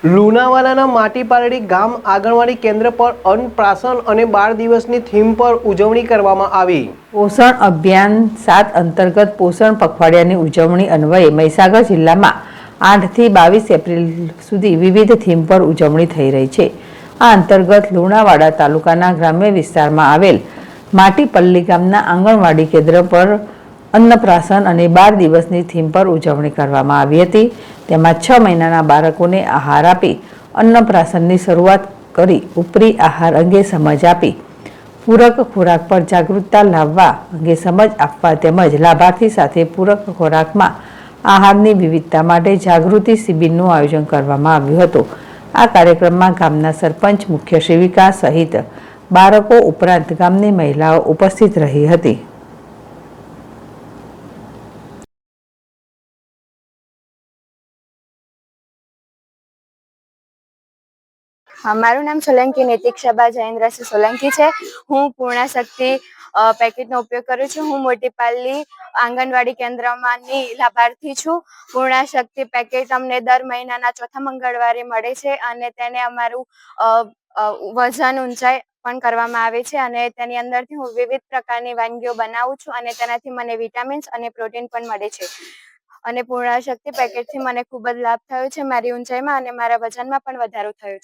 લુણાવાડાના માટીપાલડી ગામ આંગણવાડી કેન્દ્ર પર અન્નપ્રાશન અને બાળ દિવસની થીમ પર ઉજવણી કરવામાં આવી। પોષણ અભિયાન 7 અંતર્ગત પોષણ પખવાડિયાની ઉજવણી અન્વયે મહીસાગર જિલ્લામાં 8 થી 22 એપ્રિલ સુધી વિવિધ થીમ પર ઉજવણી થઈ રહી છે। આ અંતર્ગત લુણાવાડા તાલુકાના ગ્રામ્ય વિસ્તારમાં આવેલ માટીપલ્લી ગામના આંગણવાડી કેન્દ્ર પર અન્નપ્રાશન અને બાળ દિવસની થીમ પર ઉજવણી કરવામાં આવી હતી। તેમાં 6 મહિનાના બાળકોને આહાર આપી અન્નપ્રાશનની શરૂઆત કરી ઉપરી આહાર અંગે સમજ આપી પૂરક ખોરાક પર જાગૃતતા લાવવા અંગે સમજ આપવા તેમજ લાભાર્થી સાથે પૂરક ખોરાકમાં આહારની વિવિધતા માટે જાગૃતિ શિબિરનું આયોજન કરવામાં આવ્યું હતું। આ કાર્યક્રમમાં ગામના સરપંચ, મુખ્ય સેવિકા સહિત બાળકો ઉપરાંત ગામની મહિલાઓ ઉપસ્થિત રહી હતી। મારું નામ સોલંકી નીતિક્ષાબા જયેન્દ્રસિંહ સોલંકી છે। હું પૂર્ણાશક્તિ પેકેટનો ઉપયોગ કરું છું। હું મોટીપાલ્લી આંગણવાડી કેન્દ્રમાંની લાભાર્થી છું। પૂર્ણાશક્તિ પેકેટ અમને દર મહિનાના ચોથા મંગળવારે મળે છે અને તેને અમારું વજન ઊંચાઈ પણ કરવામાં આવે છે અને તેની અંદરથી હું વિવિધ પ્રકારની વાનગીઓ બનાવું છું અને તેનાથી મને વિટામિન્સ અને પ્રોટીન પણ મળે છે અને પૂર્ણાશક્તિ પેકેટથી મને ખૂબ જ લાભ થયો છે। મારી ઊંચાઈમાં અને મારા વજનમાં પણ વધારો થયો છે।